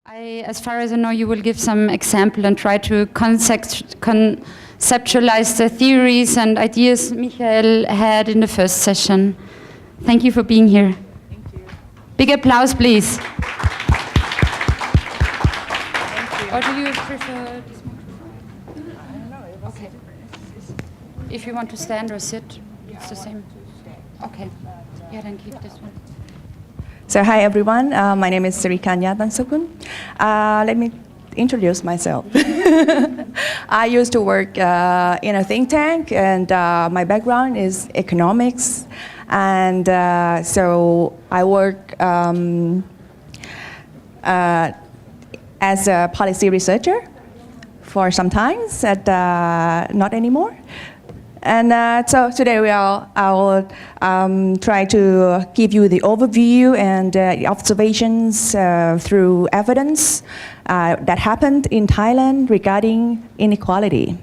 As far as I know, you will give some example and try to conceptualize the theories and ideas Michael had in the first session. Thank you for being here. Thank you. Big applause, please. Thank you. Or do you prefer this microphone? I don't know. Okay. If you want to stand or sit, it's the same. Okay. Yeah, then keep this one. So hi everyone, my name is Sirikanya Tansakun. Let me introduce myself. I used to work in a think tank, and my background is economics, and so I work as a policy researcher for some time, not anymore. And so today I will try to give you the overview and observations through evidence that happened in Thailand regarding inequality.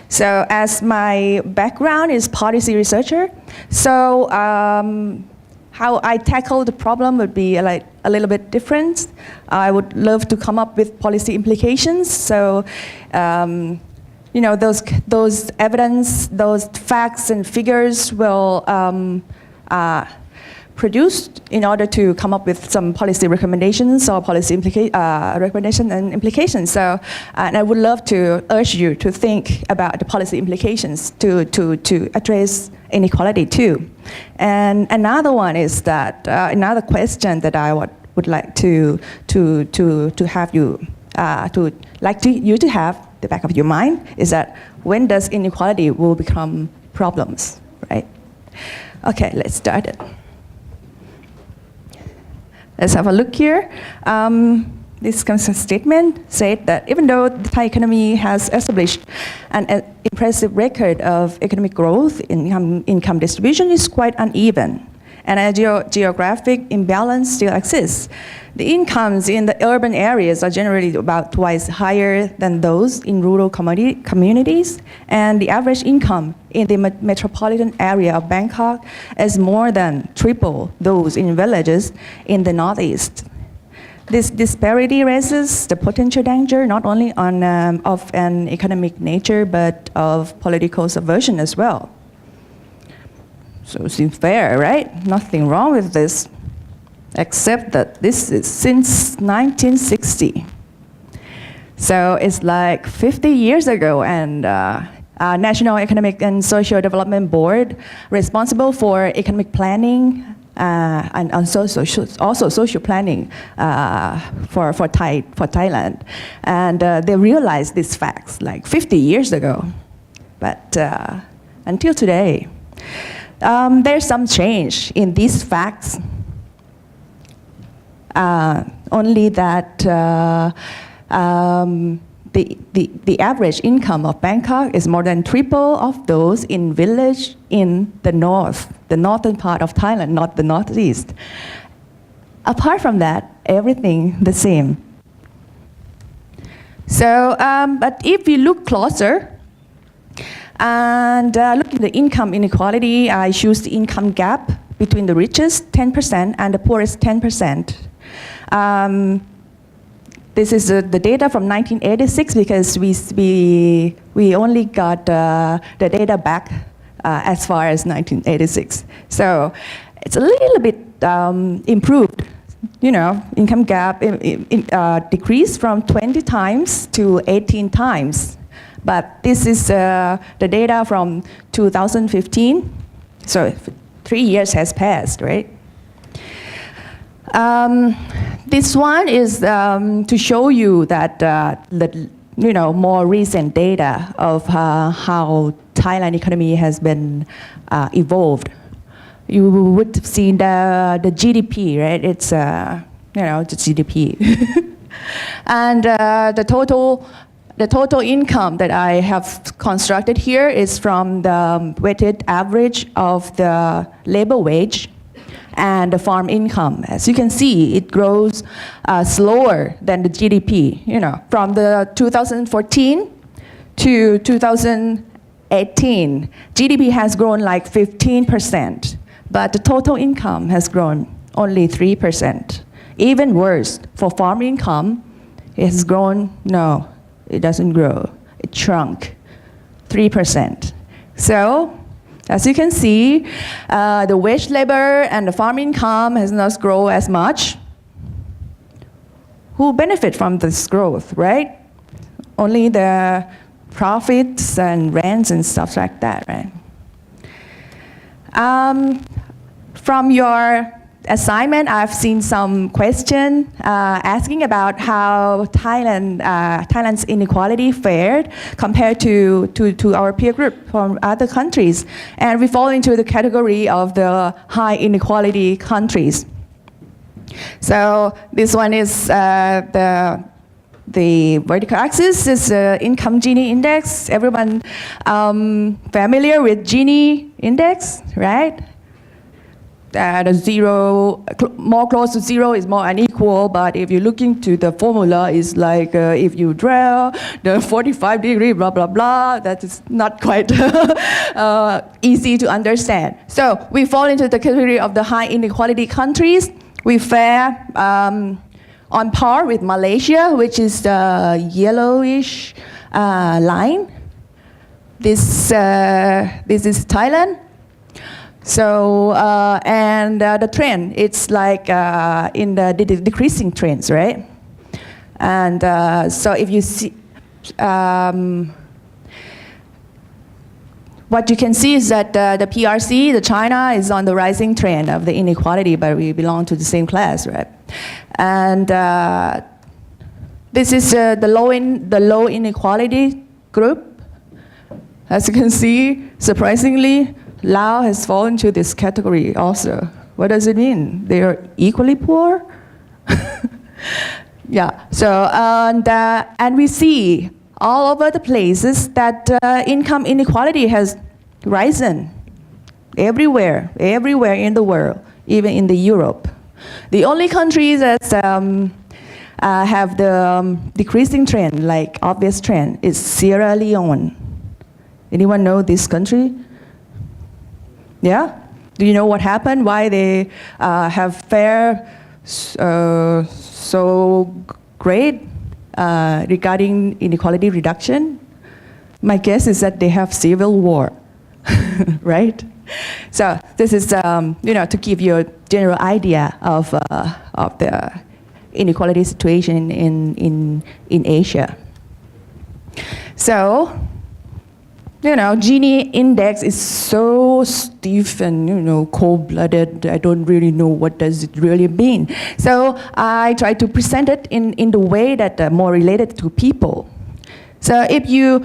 So as my background is policy researcher, so how I tackle the problem would be like a little bit different. I would love to come up with policy implications. So you know, those evidence, those facts and figures will produced in order to come up with some policy recommendations or policy recommendation and implications. So, and I would love to urge you to think about the policy implications to address inequality too. And another one is that another question that I would like to have you you to have the back of your mind is that when does inequality will become problems, right? Okay, let's start it. Let's have a look here. This statement said that even though the Thai economy has established an impressive record of economic growth, income distribution is quite uneven, and a geographic imbalance still exists. The incomes in the urban areas are generally about twice higher than those in rural communities, and the average income in the metropolitan area of Bangkok is more than triple those in villages in the northeast. This disparity raises the potential danger not only of an economic nature, but of political subversion as well. So it seems fair, right? Nothing wrong with this, except that this is since 1960. So it's like 50 years ago, and National Economic and Social Development Board, responsible for economic planning and also social planning for Thailand. And they realized these facts like 50 years ago, but until today. There's some change in these facts. Only that the average income of Bangkok is more than triple of those in village in the northern part of Thailand, not the northeast. Apart from that, everything the same. So, but if we look closer, and look at the income inequality, I choose the income gap between the richest 10% and the poorest 10%. This is the data from 1986 because we only got the data back as far as 1986. So it's a little bit improved. You know, income gap decreased from 20 times to 18 times. But this is the data from 2015, so 3 years has passed, right? This one is to show you that the more recent data of how Thailand economy has been evolved. You would have seen the GDP, right? It's the GDP, and the total income that I have constructed here is from the weighted average of the labor wage and the farm income. As you can see, it grows slower than the GDP. You know, from the 2014 to 2018, GDP has grown like 15%, but the total income has grown only 3%. Even worse, for farm income, it has grown, no, it doesn't grow. It shrunk 3%. So, as you can see, the wage labor and the farm income has not grown as much. Who benefit from this growth, right? Only the profits and rents and stuff like that, right? From your assignment, I've seen some question asking about how Thailand's inequality fared compared to our peer group from other countries. And we fall into the category of the high inequality countries. So this one is the vertical axis is income Gini index. Everyone familiar with Gini index, right? The zero, more close to zero is more unequal, but if you look into the formula, it's like if you draw the 45 degree, blah, blah, blah, that is not quite easy to understand. So we fall into the category of the high inequality countries. We fare on par with Malaysia, which is the yellowish line. This is Thailand. So, and the trend, it's like in the decreasing trends, right? And so if you see, what you can see is that the PRC, the China, is on the rising trend of the inequality, but we belong to the same class, right? And this is the low inequality group. As you can see, surprisingly, Laos has fallen into this category also. What does it mean? They are equally poor? Yeah, so, and we see all over the places that income inequality has risen everywhere in the world, even in the Europe. The only countries that have the decreasing trend, like obvious trend, is Sierra Leone. Anyone know this country? Yeah? Do you know what happened? Why they have fared so great regarding inequality reduction? My guess is that they have civil war, right? So this is, to give you a general idea of the inequality situation in Asia. So, Gini index is so stiff and, cold-blooded. I don't really know what does it really mean. So I try to present it in the way that more related to people. So if you,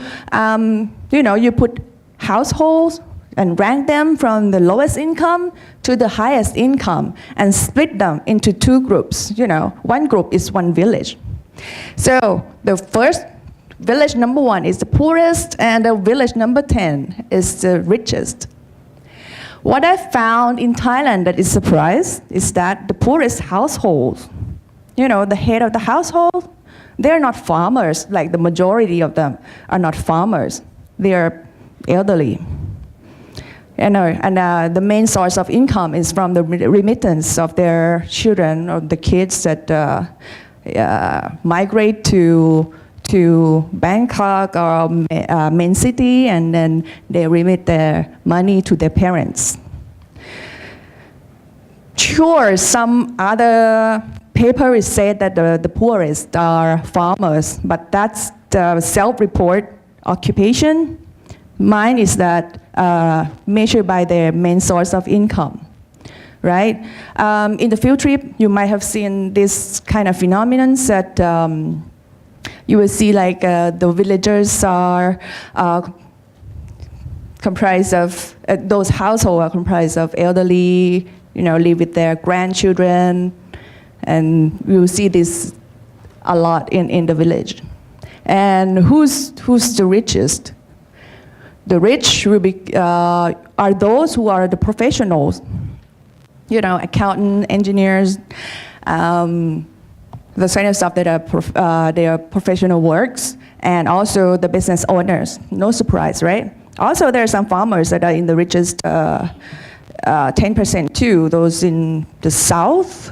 you put households and rank them from the lowest income to the highest income and split them into two groups. One group is one village. So the first village number 1 is the poorest, and the village number 10 is the richest. What I found in Thailand that is surprised is that the poorest households, the head of the household, they're not farmers, like the majority of them are not farmers. They are elderly. And the main source of income is from the remittance of their children or the kids that migrate to Bangkok or main city, and then they remit their money to their parents. Sure, some other paper is said that the poorest are farmers, but that's the self-report occupation. Mine is that measured by their main source of income, right? In the field trip, you might have seen this kind of phenomenon that you will see like the villagers are comprised of, those households are comprised of elderly, live with their grandchildren, and you will see this a lot in the village. And who's the richest? The rich will be, are those who are the professionals, accountant, engineers, the kind of stuff that are their professional works, and also the business owners. No surprise, right? Also, there are some farmers that are in the richest 10% too, those in the south.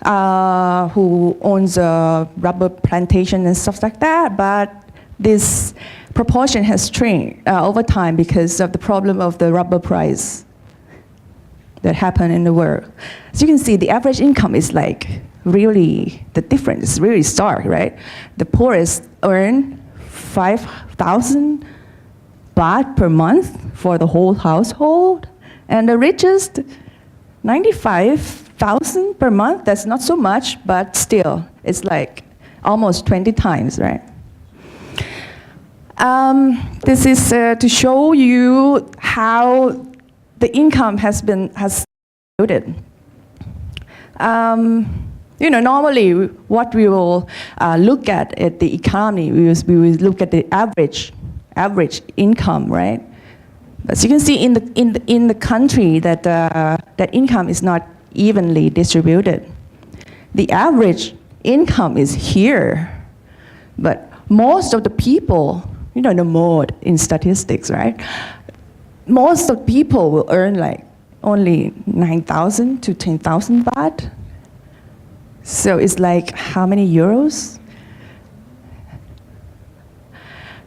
who owns a rubber plantation and stuff like that, but this proportion has changed over time because of the problem of the rubber price that happened in the world. As you can see, the average income is like really, the difference is really stark, right? The poorest earn 5,000 baht per month for the whole household, and the richest 95,000 per month. That's not so much, but still, it's like almost 20 times, right? This is to show you how the income has distributed. Normally what we will look at the economy, we will look at the average income, right? As you can see in the country that that income is not evenly distributed. The average income is here, but most of the people, the mode in statistics, right? Most of people will earn like only 9,000 to 10,000 baht. So it's like how many euros?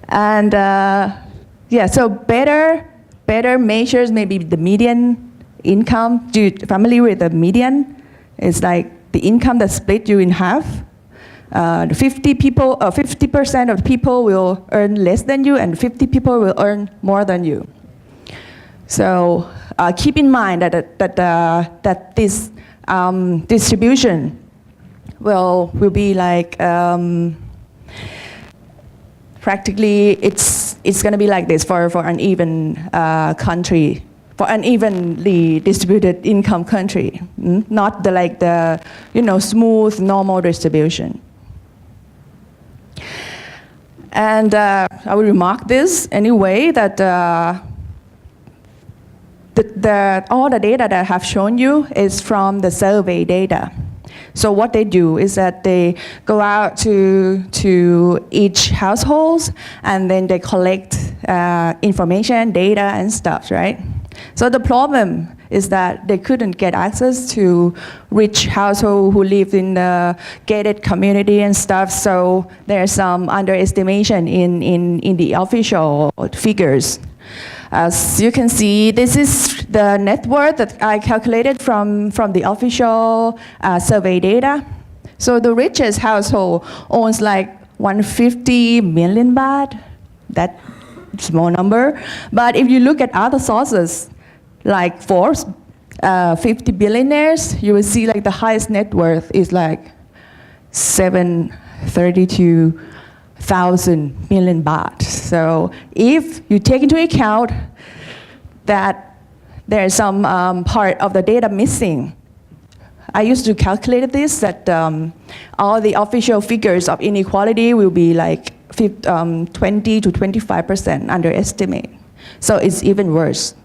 And so better measures maybe the median income. Familiar with the median? It's like the income that split you in half. 50% of people will earn less than you, and 50 people will earn more than you. So keep in mind that this distribution will be like practically it's going to be like this for an even country, for an evenly distributed income country, not the smooth normal distribution. And I will remark this anyway, that all the data that I have shown you is from the survey data. So what they do is that they go out to each household, and then they collect information, data, and stuff, right? So the problem is that they couldn't get access to rich households who live in the gated community and stuff. So there's some underestimation in the official figures. As you can see, this is the net worth that I calculated from the official survey data. So the richest household owns like 150 million baht, that small number. But if you look at other sources, like Forbes, 50 billionaires, you will see like the highest net worth is like 732,000 million baht. So if you take into account that there's some part of the data missing, I used to calculate this, that all the official figures of inequality will be like 20 to 25% underestimate. So it's even worse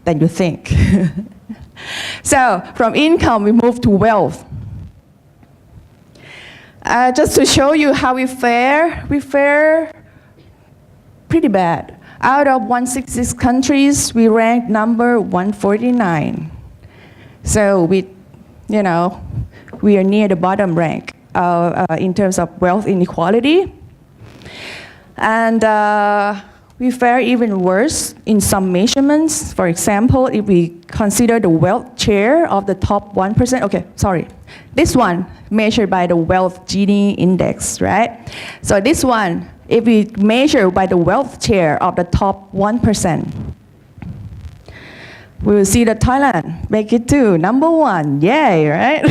than you think. So from income, we move to wealth. Just to show you how we fare pretty bad. Out of 166 countries, we rank number 149. So we are near the bottom rank in terms of wealth inequality. And we fare even worse in some measurements. For example, if we consider the wealth share of the top 1%, this one measured by the wealth Gini index, right? So this one, if we measure by the wealth share of the top 1%, we will see that Thailand make it to number 1, yay, right?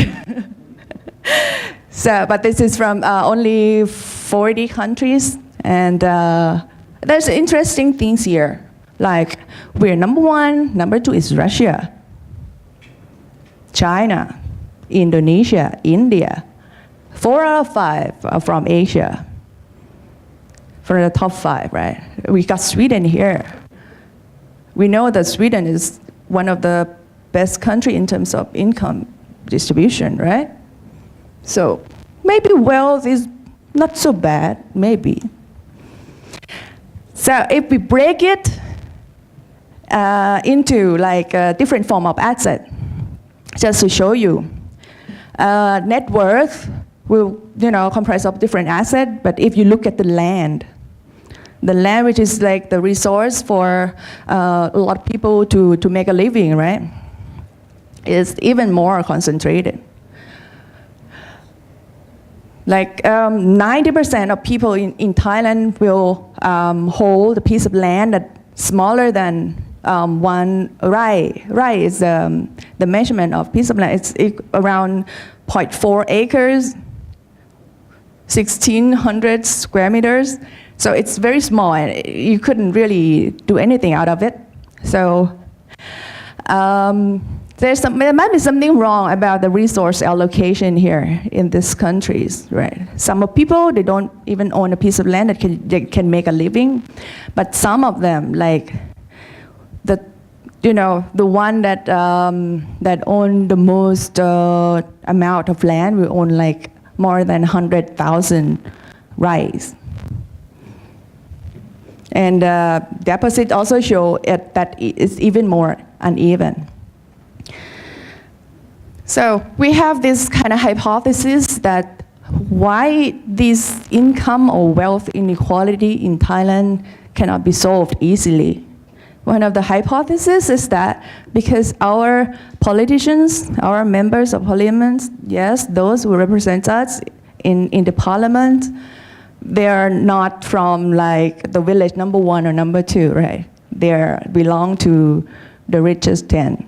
So, but this is from only 40 countries, and there's interesting things here. Like, we're number 1, number 2 is Russia, China, Indonesia, India. 4 out of 5 are from Asia. For the top 5, right? We got Sweden here. We know that Sweden is one of the best country in terms of income distribution, right? So maybe wealth is not so bad, maybe. So if we break it into like a different form of asset, just to show you, net worth will, comprise of different assets, but if you look at the land, which is like the resource for a lot of people to make a living, right, is even more concentrated. Like 90% of people in Thailand will hold a piece of land that's smaller than 1 rai. Rai is the measurement of piece of land. It's around 0.4 acres, 1,600 square meters. So it's very small, and you couldn't really do anything out of it. So there might be something wrong about the resource allocation here in these countries, right? Some of people, they don't even own a piece of land that they can make a living, but some of them, like the one that own the most amount of land will own like more than 100,000 rais. And deposit also show that it's even more uneven. So we have this kind of hypothesis that why this income or wealth inequality in Thailand cannot be solved easily. One of the hypotheses is that because our politicians, our members of parliament, yes, those who represent us in the parliament, they are not from like the village number 1 or number 2, right? They belong to the richest 10.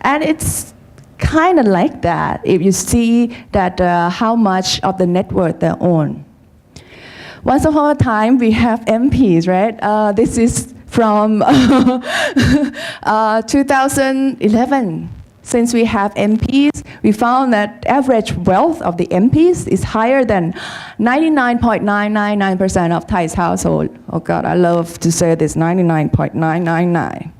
And it's kind of like that if you see that how much of the net worth they own. Once upon a time, we have MPs, right? This is from 2011. Since we have MPs, we found that average wealth of the MPs is higher than 99.999% of Thai's household. Oh God, I love to say this, 99.999.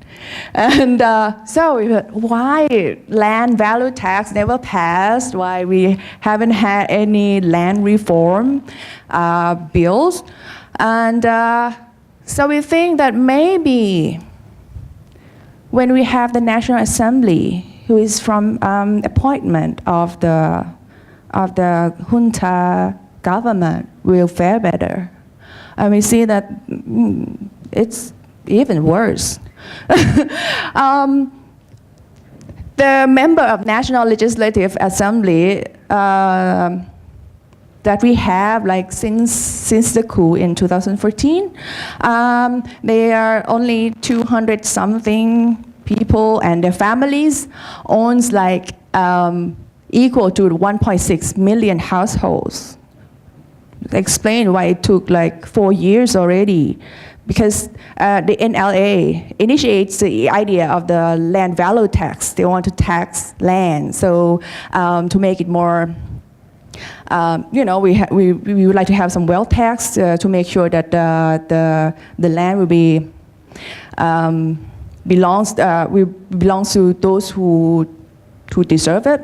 And so why land value tax never passed? Why we haven't had any land reform bills? And so we think that maybe when we have the National Assembly, who is from appointment of the junta government, will fare better. And we see that it's even worse. The member of National Legislative Assembly that we have, like since the coup in 2014, they are only 200 something people, and their families owns like equal to 1.6 million households. Explain why it took like 4 years already. Because the NLA initiates the idea of the land value tax. They want to tax land. So to make it more, we would like to have some wealth tax to make sure that the land will be belongs to those who deserve it.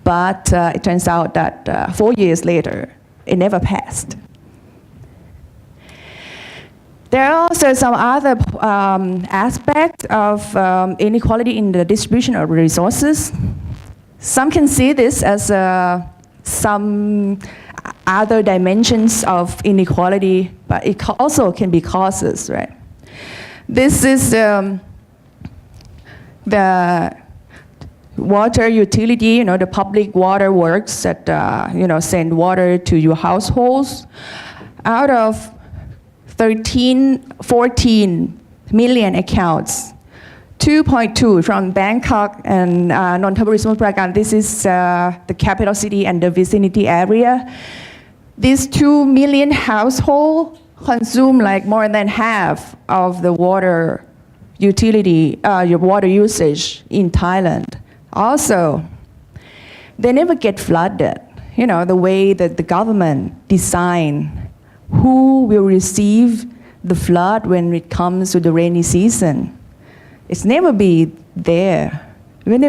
But it turns out that 4 years later, it never passed. There are also some other aspects of inequality in the distribution of resources. Some can see this as some other dimensions of inequality, but it also can be causes, right? This is the water utility, the public water works that send water to your households. Out of 14 million accounts, 2.2 from Bangkok and Nonthaburi Samut Prakan. This is the capital city and the vicinity area. These 2 million households consume like more than half of the water utility, your water usage in Thailand. Also, they never get flooded. The way that the government designed who will receive the flood when it comes to the rainy season. It's never be there. The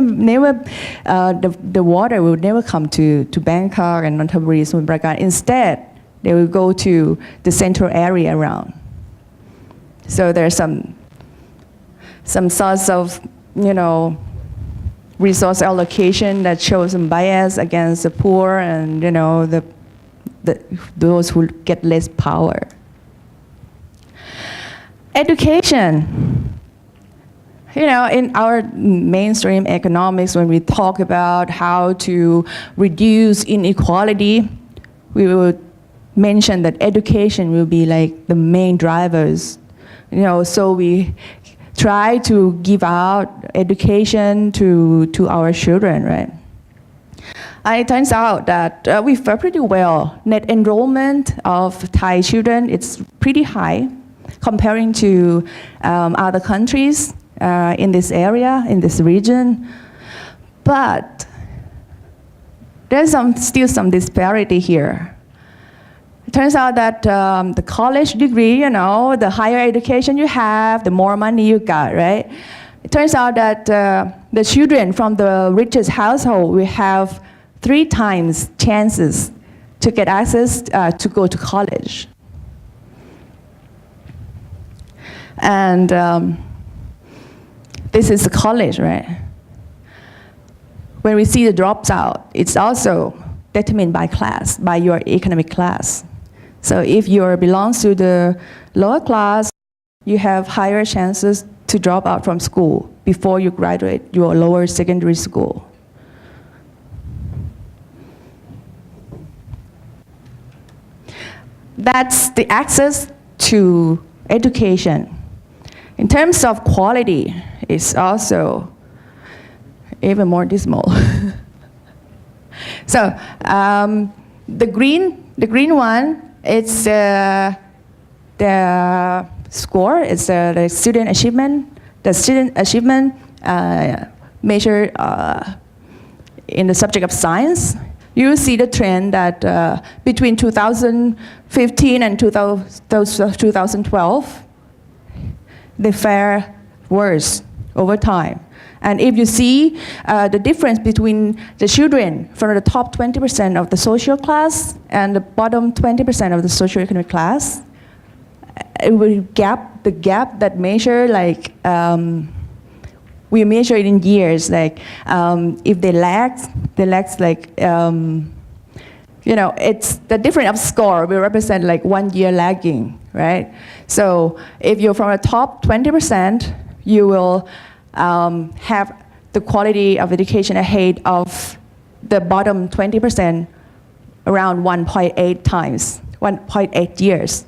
water will never come to Bangkok and Nonthaburi Samut Prakan. Instead, they will go to the central area around. So there's some sorts of, resource allocation that shows some bias against the poor and, you know, those who get less power. Education. You know, in our mainstream economics, when we talk about how to reduce inequality, we would mention that education will be like the main drivers. You know, so we try to give out education to our children, right? And it turns out that we fare pretty well. Net enrollment of Thai children, it's pretty high comparing to other countries in this area, in this region. But there's still some disparity here. It turns out that the college degree, you know, the higher education you have, the more money you got, right? It turns out that the children from the richest household will have 3 times chances to get access to go to college. And this is the college, right? When we see the drops out, it's also determined by class, by your economic class. So if you belongs to the lower class, you have higher chances to drop out from school before you graduate your lower secondary school. That's the access to education. In terms of quality, it's also even more dismal. So the green one, it's the score. It's the student achievement. The student achievement measured in the subject of science. You see the trend that between 2015 and 2012, they fare worse over time. And if you see the difference between the children from the top 20% of the social class and the bottom 20% of the socioeconomic class, it will the gap that measure like, we measure it in years, like if they lack like, you know, it's the difference of score will represent like 1 year lagging, right? So if you're from the top 20%, you will have the quality of education ahead of the bottom 20% around 1.8 times, 1.8 years.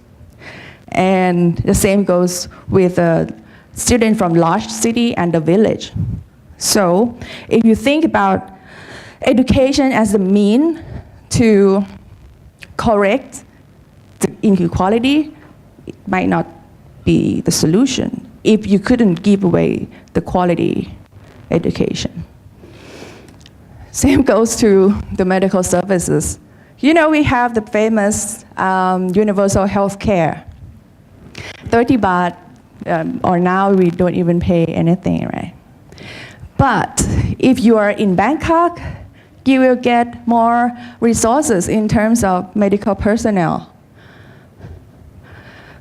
And the same goes with the student from large city and the village. So if you think about education as the mean to correct the inequality, it might not be the solution if you couldn't give away the quality education. Same goes to the medical services. You know, we have the famous universal health care. 30 baht, or now we don't even pay anything, right? But if you are in Bangkok, you will get more resources in terms of medical personnel.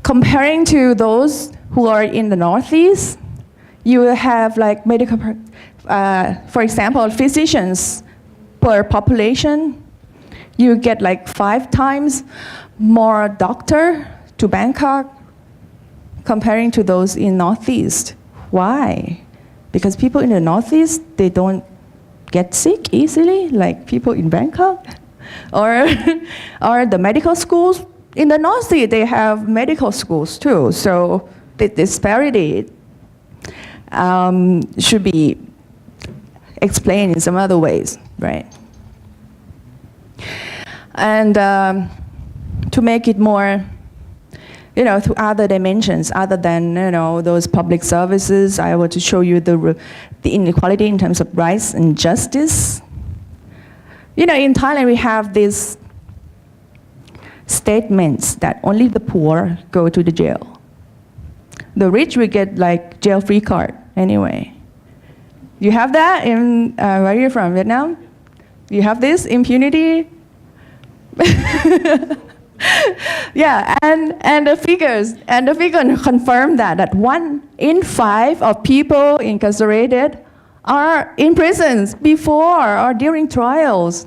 Comparing to those who are in the Northeast, you will have like medical, for example, physicians per population, you get like 5 times more doctor to Bangkok comparing to those in Northeast. Why? Because people in the Northeast, they don't get sick easily like people in Bangkok. Or the medical schools in the Northeast, they have medical schools too. So the disparity should be explained in some other ways, right? And to make it more, you know, to other dimensions other than, you know, those public services, I want to show you the inequality in terms of rights and justice. You know, in Thailand we have these statements that only the poor go to the jail. The rich will get like jail-free card anyway. You have that in, where are you from, Vietnam? You have this impunity? Yeah, and the figure confirm that 1 in 5 of people incarcerated are in prisons before or during trials.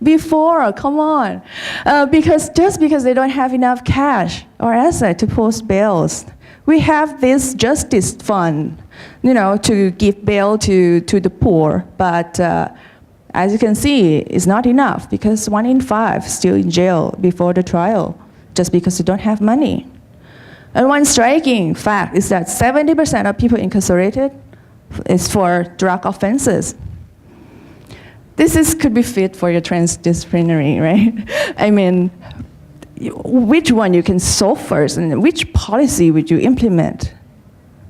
Before, come on. Just because they don't have enough cash or asset to post bails. We have this justice fund, to give bail to the poor. But as you can see, it's not enough because 1 in 5 still in jail before the trial just because they don't have money. And one striking fact is that 70% of people incarcerated is for drug offenses. This could be fit for your transdisciplinary, right? I mean, which one you can solve first and which policy would you implement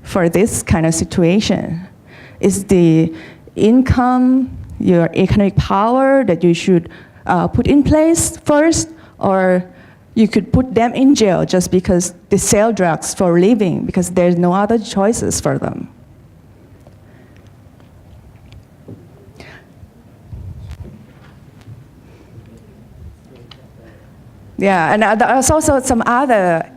for this kind of situation? Is the income, your economic power that you should put in place first, or you could put them in jail just because they sell drugs for a living because there's no other choices for them? Yeah, and there's also some other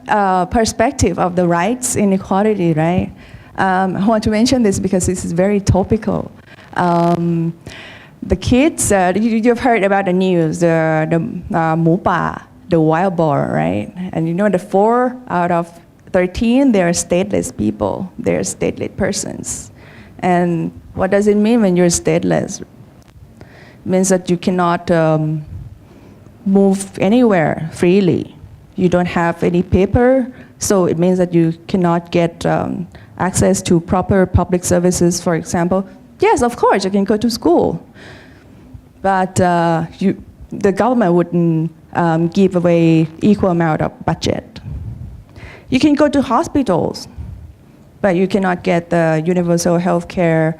perspective of the rights inequality, right? I want to mention this because this is very topical. The kids, you've heard about the news, the Mupa, the wild boar, right? And the 4 out of 13, they're stateless people. They're stateless persons. And what does it mean when you're stateless? It means that you cannot move anywhere freely. You don't have any paper, so it means that you cannot get access to proper public services, for example. Yes, of course, you can go to school, but the government wouldn't give away equal amount of budget. You can go to hospitals, but you cannot get the universal health care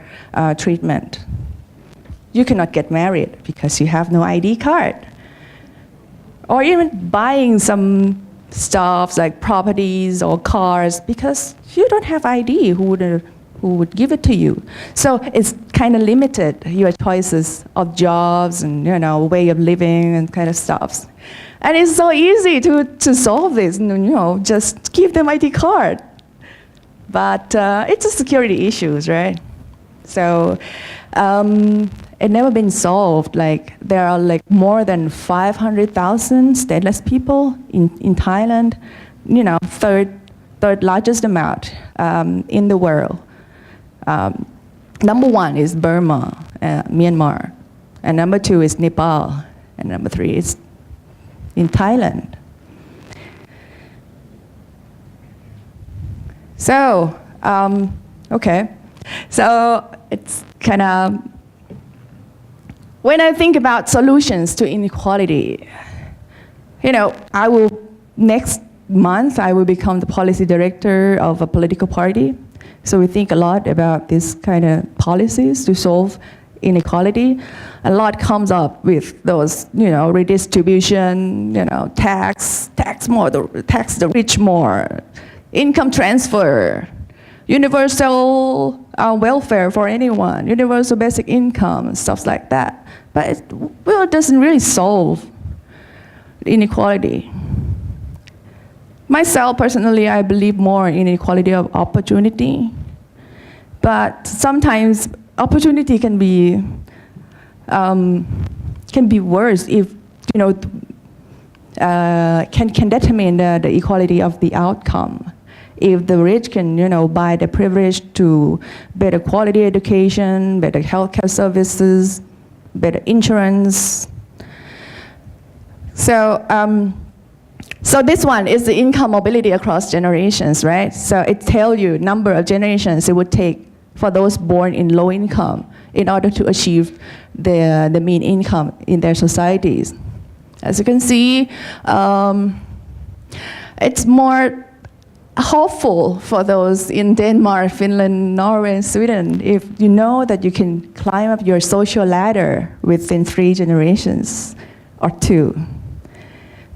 treatment. You cannot get married because you have no ID card. Or even buying some stuff like properties or cars because you don't have ID, who would give it to you. So it's kind of limited, your choices of jobs and way of living and kind of stuff. And it's so easy to solve this, just give them ID card. But it's a security issues, right? So it never been solved. Like there are more than 500,000 stateless people in Thailand, third largest amount in the world. Number 1 is Burma, Myanmar, and number 2 is Nepal, and number 3 is in Thailand. So, okay, so it's kind of, when I think about solutions to inequality, next month I will become the policy director of a political party. So we think a lot about this kind of policies to solve inequality. A lot comes up with those, redistribution, tax the rich more, income transfer, universal welfare for anyone, universal basic income, stuff like that. But it doesn't really solve inequality. Myself, personally, I believe more in equality of opportunity. But sometimes opportunity can be worse if, can determine the equality of the outcome. If the rich can, buy the privilege to better quality education, better healthcare services, better insurance. So this one is the income mobility across generations, right? So it tells you number of generations it would take for those born in low income in order to achieve the mean income in their societies. As you can see, it's more hopeful for those in Denmark, Finland, Norway, and Sweden if you know that you can climb up your social ladder within 3 generations or 2.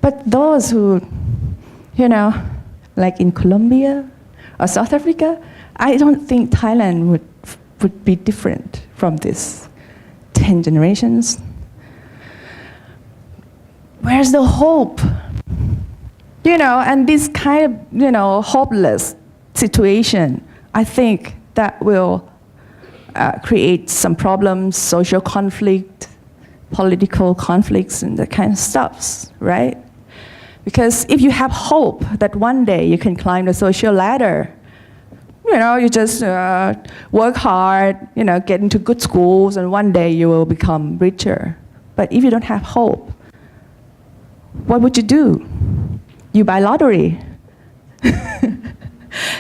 But those who, like in Colombia or South Africa, I don't think Thailand would be different from this 10 generations. Where's the hope? And this kind of, hopeless situation, I think that will create some problems, social conflict, political conflicts, and that kind of stuff, right? Because if you have hope that one day you can climb the social ladder, you just work hard, get into good schools, and one day you will become richer. But if you don't have hope, what would you do? You buy lottery.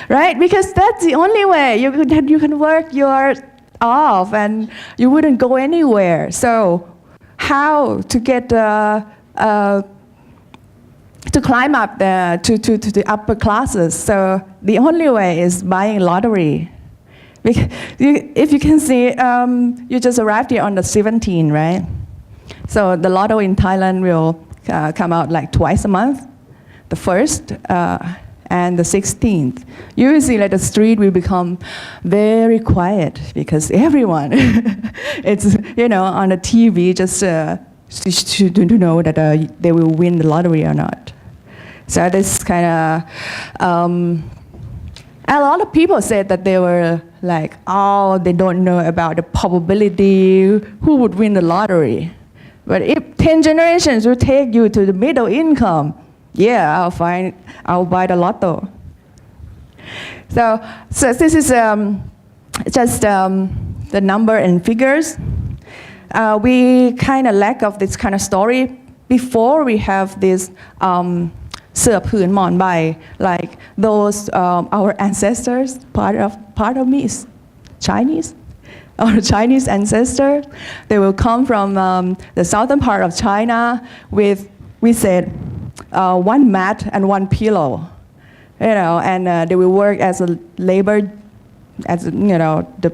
Right? Because that's the only way you can work your off and you wouldn't go anywhere. So how to get to climb up to the upper classes? So the only way is buying lottery. If you can see, you just arrived here on the 17th, right? So the lotto in Thailand will come out like twice a month, the 1st and the 16th. Usually like the street will become very quiet because everyone, it's, on the TV just to know that they will win the lottery or not. So this kind of, a lot of people said that they were like, oh, they don't know about the probability who would win the lottery. But if 10 generations will take you to the middle income, yeah, I'll buy the lotto. So this is just the number and figures. We kind of lack of this kind of story before we have this เสื้อผืนหมอนใบ like those our ancestors, part of me is Chinese. Our Chinese ancestors, they will come from the southern part of China with, we said, one mat and one pillow, and they will work as a labor, as the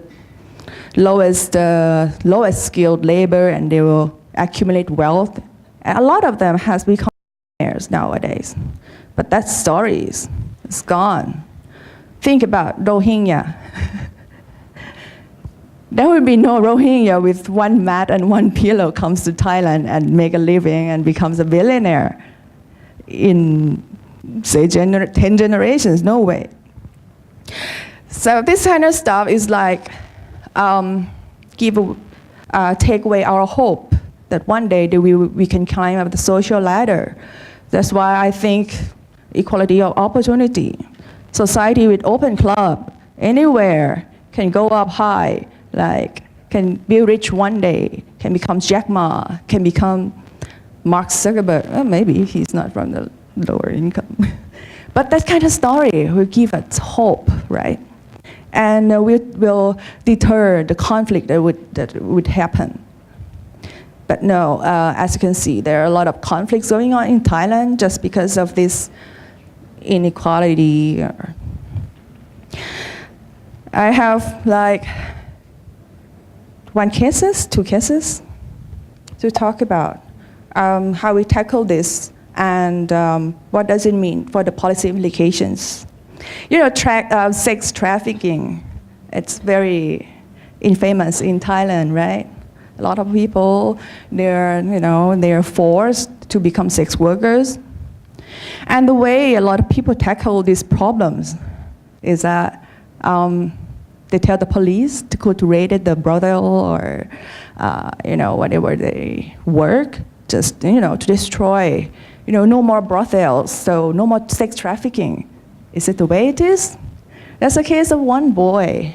lowest skilled labor, and they will accumulate wealth. And a lot of them has become millionaires nowadays, but that story is gone. Think about Rohingya. There will be no Rohingya with one mat and one pillow comes to Thailand and make a living and becomes a billionaire in, say, 10 generations. No way. So this kind of stuff is like take away our hope that one day we can climb up the social ladder. That's why I think equality of opportunity. Society with open club, anywhere, can go up high. Like, can be rich one day, can become Jack Ma, can become Mark Zuckerberg. Well, maybe he's not from the lower income. But that kind of story will give us hope, right? And will deter the conflict that would happen. But no, as you can see, there are a lot of conflicts going on in Thailand just because of this inequality. I have like two cases to talk about how we tackle this and what does it mean for the policy implications. Sex trafficking, it's very infamous in Thailand, right? A lot of people, they're forced to become sex workers. And the way a lot of people tackle these problems is that they tell the police to go to raid the brothel or, whatever they work, just, to destroy, no more brothels, so no more sex trafficking. Is it the way it is? That's the case of one boy.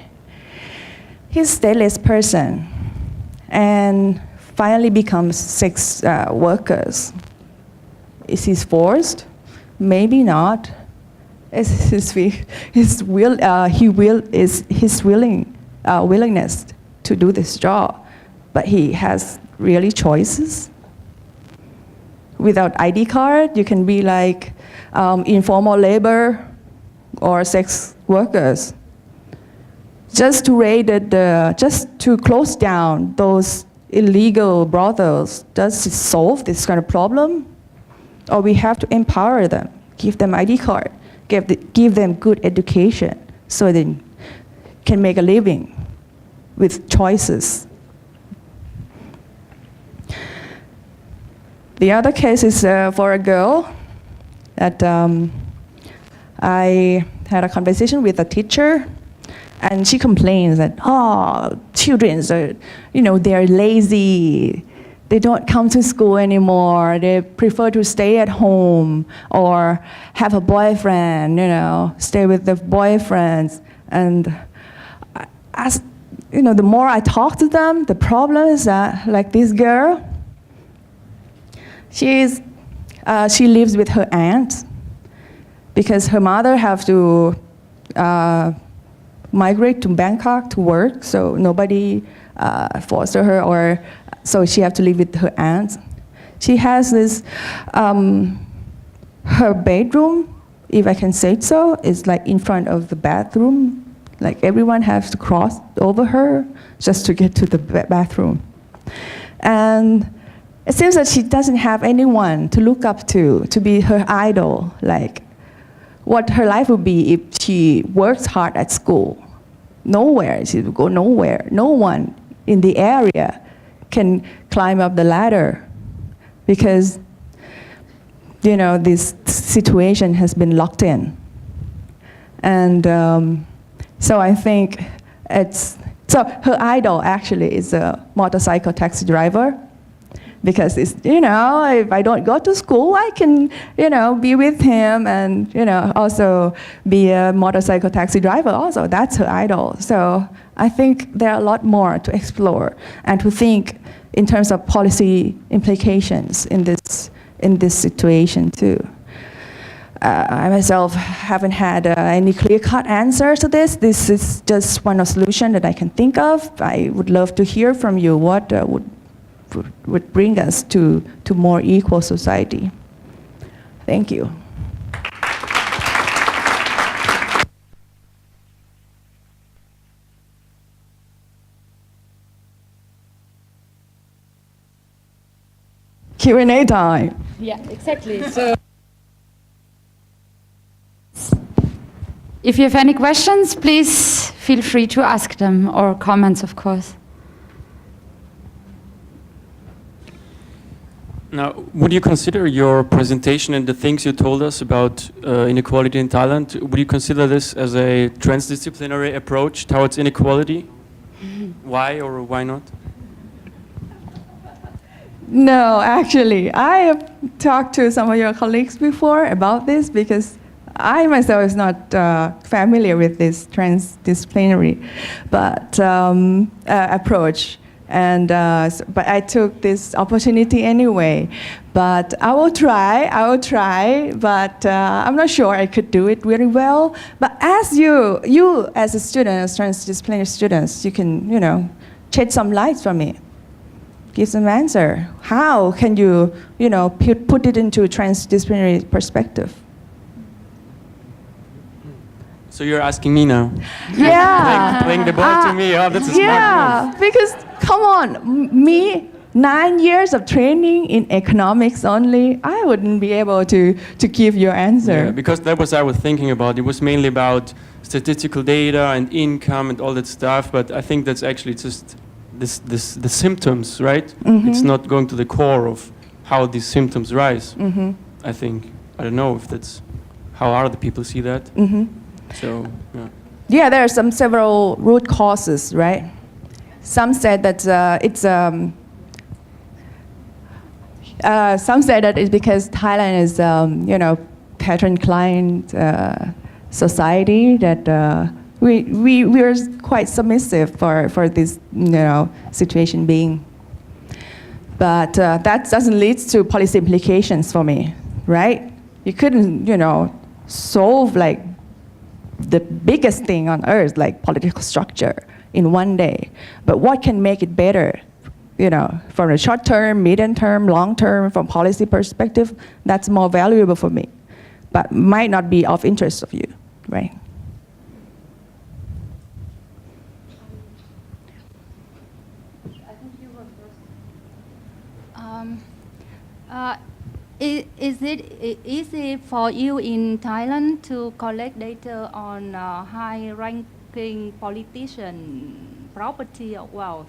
He's a stateless person and finally becomes sex workers. Is he forced? Maybe not. Is his willingness to do this job, but he has really choices. Without ID card, you can be like informal labor or sex workers. Just to close down those illegal brothels, does it solve this kind of problem? Or we have to empower them, give them ID card, give them good education so they can make a living with choices. The other case is for a girl that I had a conversation with a teacher. And she complains that, oh, children are, they're lazy. They don't come to school anymore. They prefer to stay at home or have a boyfriend, stay with their boyfriends. And as, the more I talk to them, the problem is that, like this girl, she lives with her aunt because her mother have to migrate to Bangkok to work, so nobody foster her, or so she have to live with her aunt. She has this, her bedroom, if I can say so, is like in front of the bathroom. Like everyone has to cross over her just to get to the bathroom. And it seems that she doesn't have anyone to look up to be her idol, like what her life would be if she works hard at school. Nowhere, she would go nowhere. No one in the area can climb up the ladder because, this situation has been locked in. And so I think so her idol actually is a motorcycle taxi driver. Because it's, if I don't go to school, I can, be with him and, also be a motorcycle taxi driver also. That's her idol. So I think there are a lot more to explore and to think in terms of policy implications in this situation too. I myself haven't had any clear-cut answer to this. This is just one solution that I can think of. I would love to hear from you what would bring us to more equal society. Thank you. Q&A time. Yeah, exactly. So, if you have any questions, please feel free to ask them, or comments, of course. Now, would you consider your presentation and the things you told us about inequality in Thailand, would you consider this as a transdisciplinary approach towards inequality? Why or why not? No, actually, I have talked to some of your colleagues before about this because I myself is not familiar with this transdisciplinary approach. And but I took this opportunity anyway. But I will try, but I'm not sure I could do it very well. But as you as a student, as transdisciplinary students, you can, shed some light for me. Give some answer. How can you, put it into a transdisciplinary perspective? So you're asking me now? Yeah. Playing the ball to me. Oh, that's a smart move. Because come on, me, 9 years of training in economics only, I wouldn't be able to give your answer. Yeah, because that was I was thinking about. It was mainly about statistical data and income and all that stuff. But I think that's actually just the symptoms, right? Mm-hmm. It's not going to the core of how these symptoms rise. Mm-hmm. I think. I don't know if that's how other people see that. Mm-hmm. So, yeah. Yeah, there are several root causes, right? Some said that some say that it's because Thailand is, pattern-client society, that we are quite submissive for this, situation being. But that doesn't lead to policy implications for me, right? You couldn't, solve like the biggest thing on earth, like political structure, in one day. But what can make it better? From the short term, medium term, long term, from policy perspective, that's more valuable for me, but might not be of interest of you, right? I think you were first. Is it easy for you in Thailand to collect data on high-ranking politician property or wealth,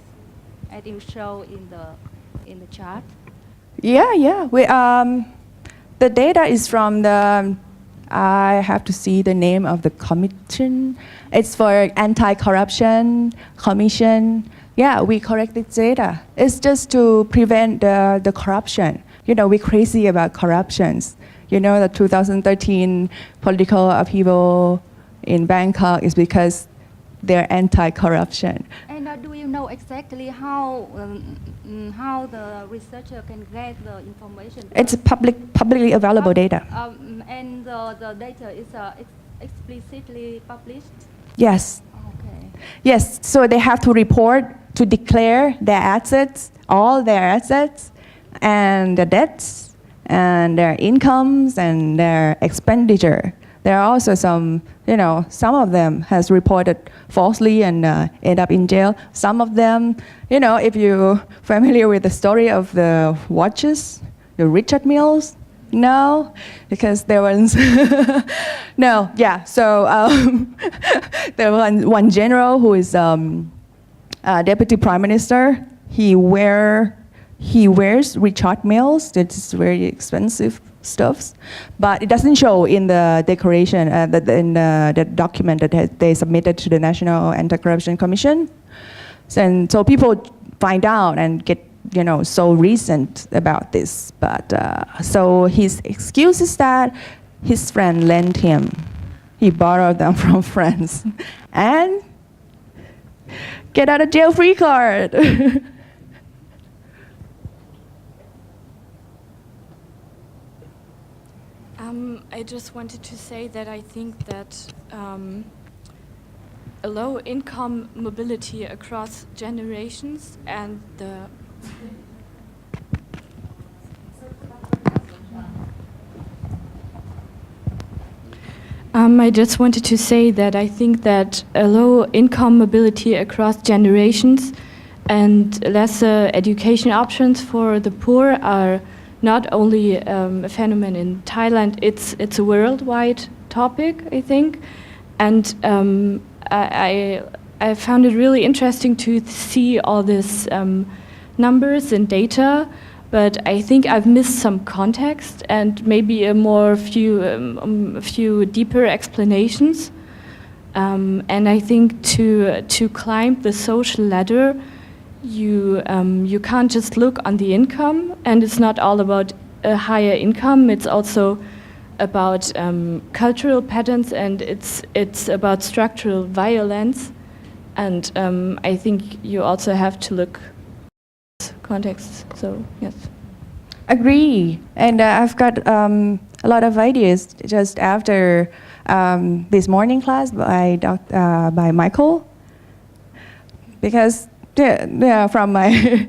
as you show in the chart? Yeah. We, the data is from the I have to see the name of the commission. It's for anti-corruption commission. Yeah, we collect this data. It's just to prevent the corruption. You know, we're crazy about corruptions. You know, the 2013 political upheaval in Bangkok is because they're anti-corruption. And do you know exactly how the researcher can get the information? It's publicly available data. And the data is explicitly published? Yes. Okay. Yes, so they have to report to declare their assets, all their assets, and their debts, and their incomes, and their expenditure. There are also some, you know, some of them has reported falsely and end up in jail. Some of them, you know, if you're familiar with the story of the watches, the Richard Milles, no, because there was, no, yeah. So there was one general who is deputy prime minister. He wears Richard Milles. It's very expensive stuffs, but it doesn't show in the declaration, in the document that they submitted to the National Anti-Corruption Commission. And so people find out and get, you know, so recent about this. But so his excuse is that his friend lent him. He borrowed them from friends and get out of jail free card. I just wanted to say that I think that a low income mobility across generations and the I just wanted to say that I think that a low income mobility across generations and lesser education options for the poor are not only a phenomenon in Thailand, it's a worldwide topic, I think. And I found it really interesting to see all these numbers and data, but I think I've missed some context and maybe a few deeper explanations. And I think to climb the social ladder, you can't just look on the income, and it's not all about a higher income. It's also about cultural patterns, and it's about structural violence. And I think you also have to look at context. So yes, Agree. And I've got a lot of ideas just after this morning class by Michael, because from my,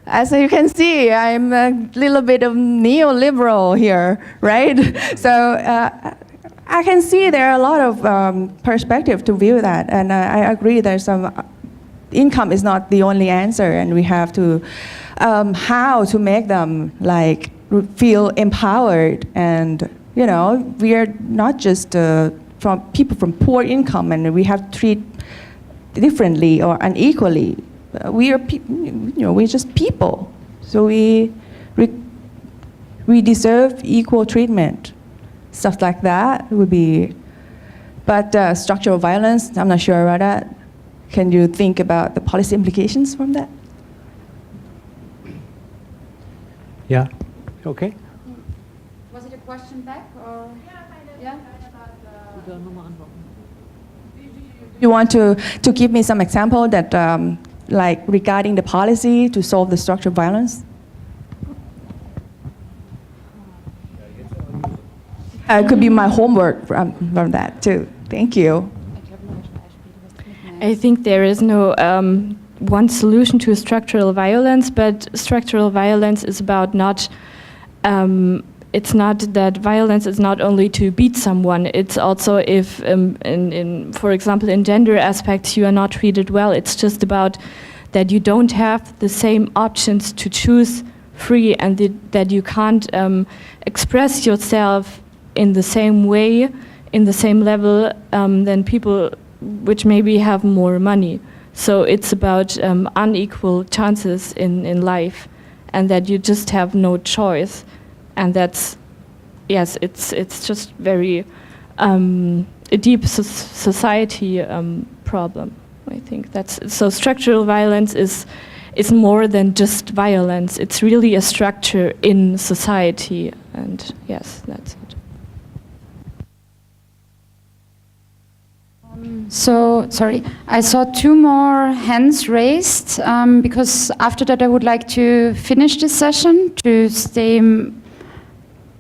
as you can see, I'm a little bit of neoliberal here, right? So I can see there are a lot of perspective to view that, and I agree there's some, income is not the only answer, and we have to, how to make them like feel empowered, and you know, we are not just from people from poor income, and we have to treat differently or unequally. We are, we're just people, so we deserve equal treatment. Stuff like that would be, but structural violence, I'm not sure about that. Can you think about the policy implications from that? Yeah. Okay. Was it a question back or? Yeah. You want to give me some example that like regarding the policy to solve the structural violence? Could be my homework from that too. Thank you. I think there is no one solution to structural violence, but structural violence is about not. It's not that violence is not only to beat someone. It's also if, for example, in gender aspects, you are not treated well. It's just about that you don't have the same options to choose free, and that you can't express yourself in the same way, in the same level than people which maybe have more money. So it's about unequal chances in life, and that you just have no choice. And that's, yes, it's just very a deep society problem. I think that's so. Structural violence is more than just violence. It's really a structure in society, and yes, that's it. So, sorry, I saw two more hands raised, because after that I would like to finish this session to stay in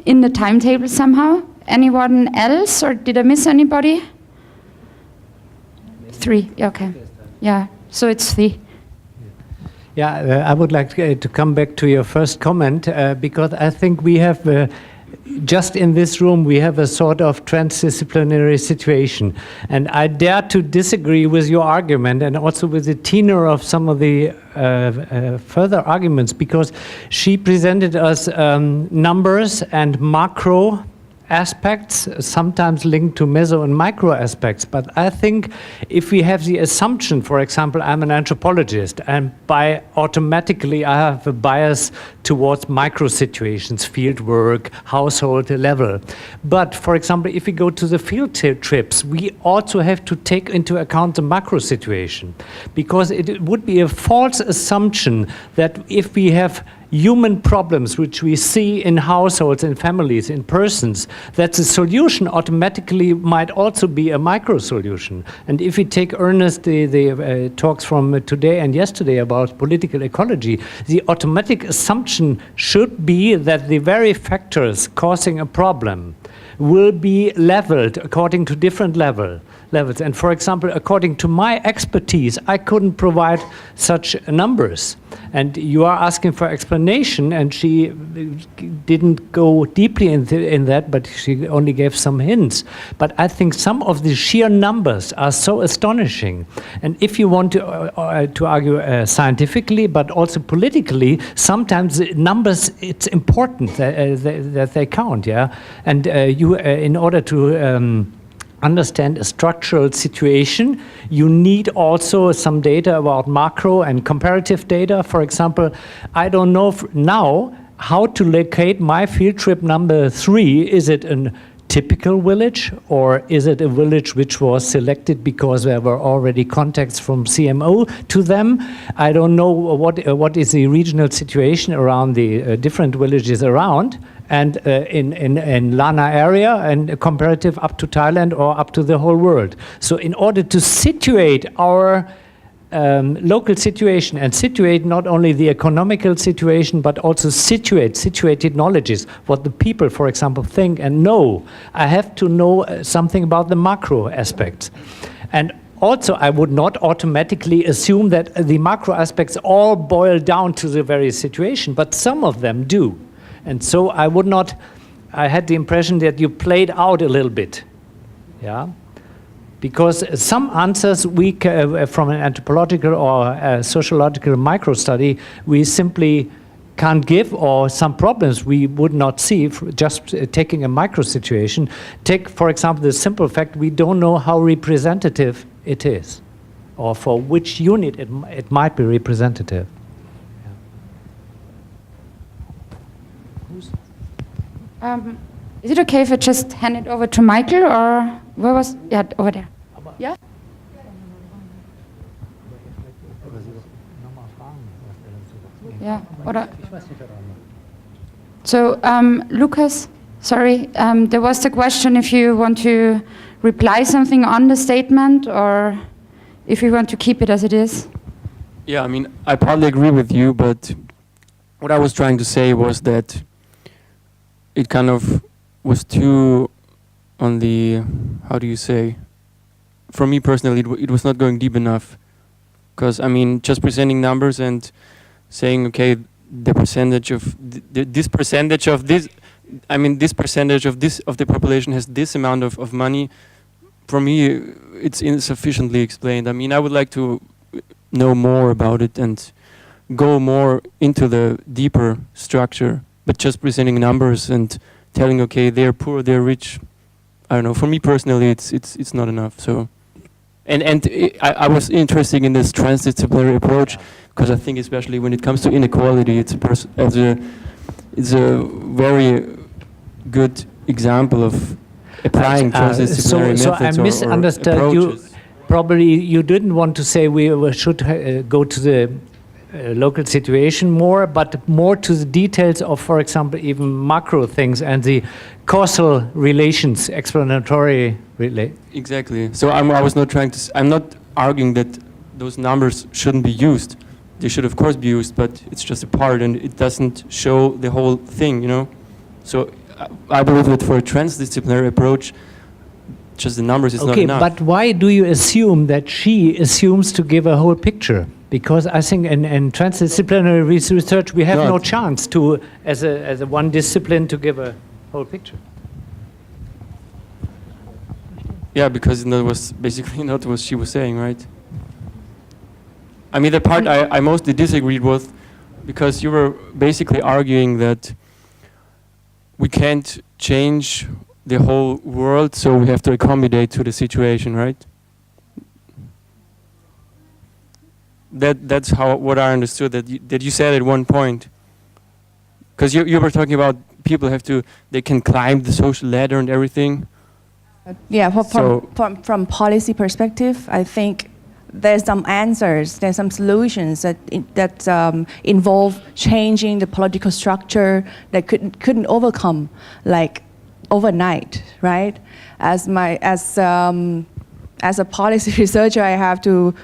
the timetable somehow. Anyone else, or did I miss anybody? Three, okay. Yeah, so it's three. Yeah, I would like to come back to your first comment, because I think we have, just in this room, we have a sort of transdisciplinary situation. And I dare to disagree with your argument and also with the tenor of some of the further arguments, because she presented us numbers and macro aspects, sometimes linked to meso and micro aspects. But I think if we have the assumption, for example, I'm an anthropologist, and by automatically I have a bias towards micro situations, field work, household level. But for example, if we go to the field trips, we also have to take into account the macro situation, because it would be a false assumption that if we have human problems which we see in households, in families, in persons, that the solution automatically might also be a micro solution. And if we take earnest the talks from today and yesterday about political ecology, the automatic assumption should be that the very factors causing a problem will be leveled according to different levels. And for example, according to my expertise, I couldn't provide such numbers. And you are asking for explanation, and she didn't go deeply in that, but she only gave some hints. But I think some of the sheer numbers are so astonishing. And if you want to argue scientifically, but also politically, sometimes the numbers, it's important that they count, yeah? And in order to understand a structural situation, you need also some data about macro and comparative data. For example, I don't know now how to locate my field trip number 3. Is it a typical village, or is it a village which was selected because there were already contacts from CMO to them? I don't know what is the regional situation around the different villages around, and in Lana area, and comparative up to Thailand or up to the whole world. So in order to situate our local situation and situate not only the economical situation, but also situated knowledges, what the people, for example, think and know, I have to know something about the macro aspects. And also, I would not automatically assume that the macro aspects all boil down to the very situation, but some of them do. And so I had the impression that you played out a little bit, yeah? Because some answers from an anthropological or a sociological micro study, we simply can't give, or some problems we would not see just taking a micro situation. Take, for example, the simple fact we don't know how representative it is, or for which unit it might be representative. Is it okay if I just hand it over to Michael, or where was? Yeah, over there. Yeah. Yeah. Oder? So, Lucas, sorry, there was the question if you want to reply something on the statement, or if you want to keep it as it is. Yeah, I mean, I partly agree with you, but what I was trying to say was that it kind of was too on the, how do you say, for me personally, it was not going deep enough. Because, I mean, just presenting numbers and saying, okay, the percentage of this percentage of this, I mean, this percentage of this of the population has this amount of money. For me, it's insufficiently explained. I mean, I would like to know more about it and go more into the deeper structure. But just presenting numbers and telling, okay, they're poor, they're rich, I don't know. For me personally, it's not enough. So, I was interested in this transdisciplinary approach because I think, especially when it comes to inequality, it's a very good example of applying transdisciplinary so methods I or misunderstood you. approaches. Probably you didn't want to say we should go to the local situation more, but more to the details of, for example, even macro things and the causal relations, explanatory Exactly. So I was not trying to. I'm not arguing that those numbers shouldn't be used. They should, of course, be used, but it's just a part, and it doesn't show the whole thing, you know. So I believe that for a transdisciplinary approach, just the numbers is not enough. But why do you assume that she assumes to give a whole picture? Because I think in transdisciplinary research we have no chance to, as a one discipline, to give a whole picture. Yeah, because that was basically not what she was saying, right? I mean, the part I mostly disagreed with, because you were basically arguing that we can't change the whole world, so we have to accommodate to the situation, right? That's what I understood, that you said at one point. Because you were talking about people they can climb the social ladder and everything. Yeah, from policy perspective, I think there's some answers, there's some solutions that involve changing the political structure that couldn't overcome like overnight, right? As a policy researcher, I have to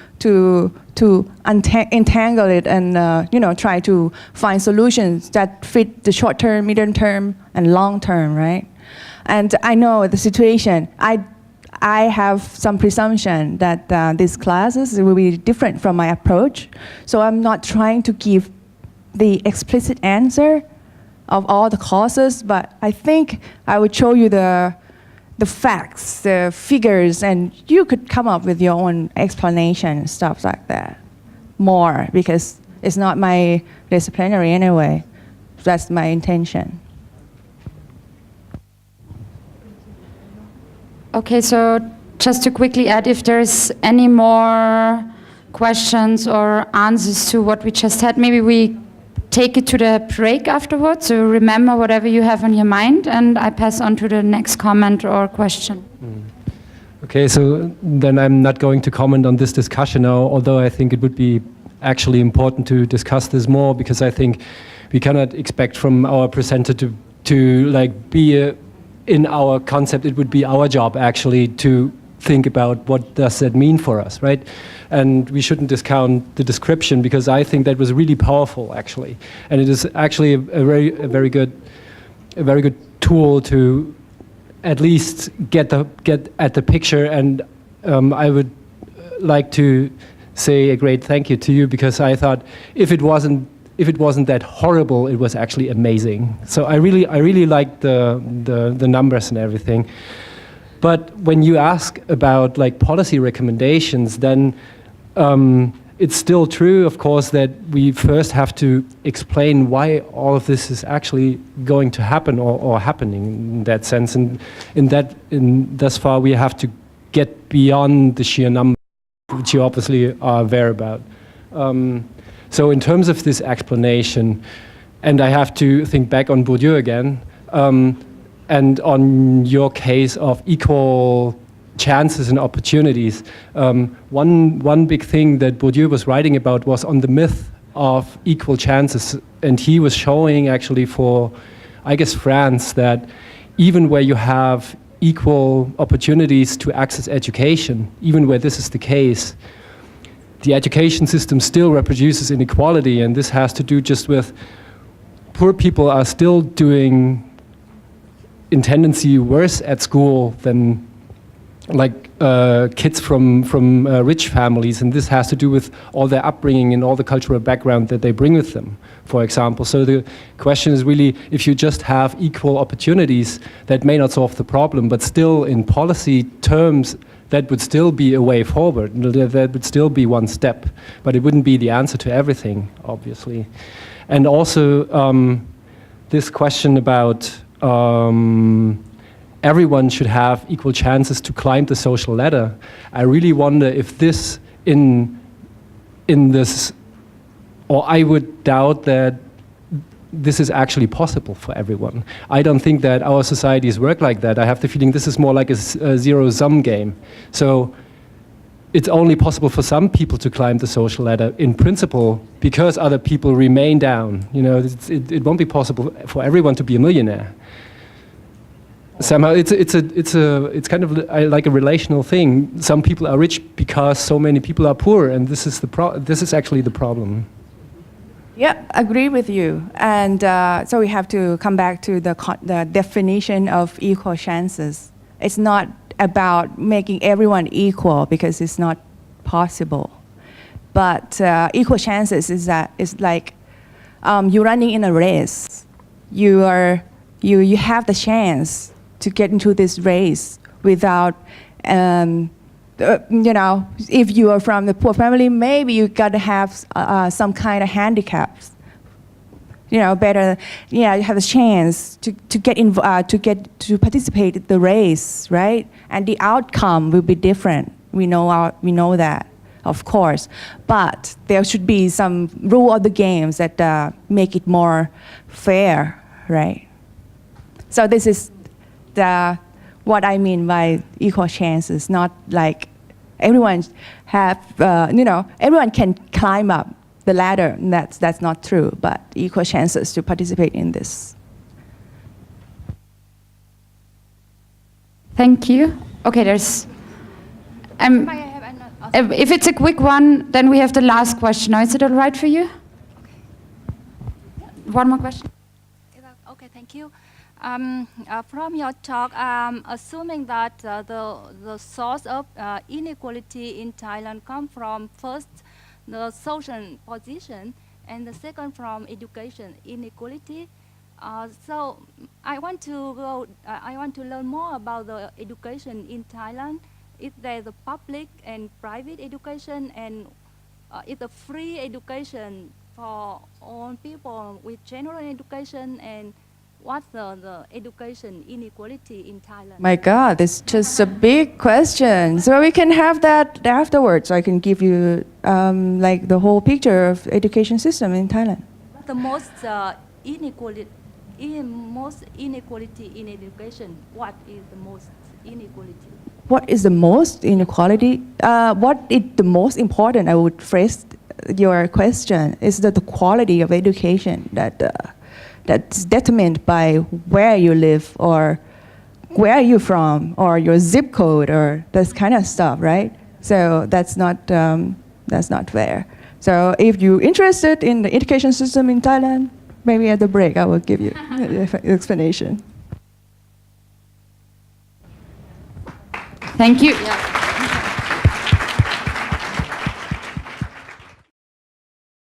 entangle it and try to find solutions that fit the short term, medium term, and long term, right? And I know the situation. I have some presumption that these classes will be different from my approach. So I'm not trying to give the explicit answer of all the causes, but I think I would show you the facts, the figures, and you could come up with your own explanation, stuff like that, more, because it's not my disciplinary anyway. That's my intention. Okay, so just to quickly add, if there's any more questions or answers to what we just had, maybe we take it to the break afterwards, so remember whatever you have on your mind, and I pass on to the next comment or question. Okay, so then I'm not going to comment on this discussion now, although I think it would be actually important to discuss this more, because I think we cannot expect from our presenter to like be in our concept. It would be our job actually to think about what does that mean for us, right? And we shouldn't discount the description, because I think that was really powerful actually, and it is actually a very good tool to at least get at the picture. And I would like to say a great thank you to you, because I thought if it wasn't that horrible, it was actually amazing. So I really liked the numbers and everything. But when you ask about like policy recommendations, then it's still true, of course, that we first have to explain why all of this is actually going to happen or happening in that sense. And thus far, we have to get beyond the sheer number, which you obviously are aware about. So in terms of this explanation, and I have to think back on Bourdieu again, and on your case of equal chances and opportunities, one big thing that Bourdieu was writing about was on the myth of equal chances. And he was showing actually for, I guess, France, that even where you have equal opportunities to access education, even where this is the case, the education system still reproduces inequality. And this has to do just with poor people are still doing in tendency worse at school than like kids from rich families, and this has to do with all their upbringing and all the cultural background that they bring with them, for example. So the question is really, if you just have equal opportunities, that may not solve the problem, but still in policy terms, that would still be a way forward. That would still be one step, but it wouldn't be the answer to everything, obviously. And also this question about everyone should have equal chances to climb the social ladder. I really wonder if this in this, or I would doubt that this is actually possible for everyone. I don't think that our societies work like that. I have the feeling this is more like a zero-sum game. So it's only possible for some people to climb the social ladder in principle because other people remain down. You know, it won't be possible for everyone to be a millionaire. Somehow it's kind of like a relational thing. Some people are rich because so many people are poor, and this is actually the problem. Yeah, agree with you. And so we have to come back to the definition of equal chances. It's not about making everyone equal because it's not possible. But equal chances is like you're running in a race. You have the chance to get into this race without, if you are from the poor family, maybe you got to have some kind of handicaps. You have a chance to participate in the race, right? And the outcome will be different. We know that, of course. But there should be some rule of the games that make it more fair, right? So this is what I mean by equal chances, not like everyone can climb up the ladder. That's not true, but equal chances to participate in this. Thank you. Okay, there's. If it's a quick one, then we have the last question. Now, is it all right for you? Okay. One more question. Okay, thank you. From your talk, assuming that the source of inequality in Thailand come from first the social position and the second from education inequality. So I want to learn more about the education in Thailand. Is there the public and private education, and is the free education for all people with general education, and what's the education inequality in Thailand? My God, it's just a big question. So we can have that afterwards. I can give you like the whole picture of education system in Thailand. The most inequality in education. What is the most inequality? What is the most inequality? What is the most important? I would phrase your question is that the quality of education that's determined by where you live or where you're from or your zip code or this kind of stuff, right? So that's not fair. So if you're interested in the education system in Thailand, maybe at the break I will give you the explanation. Thank you. Yeah.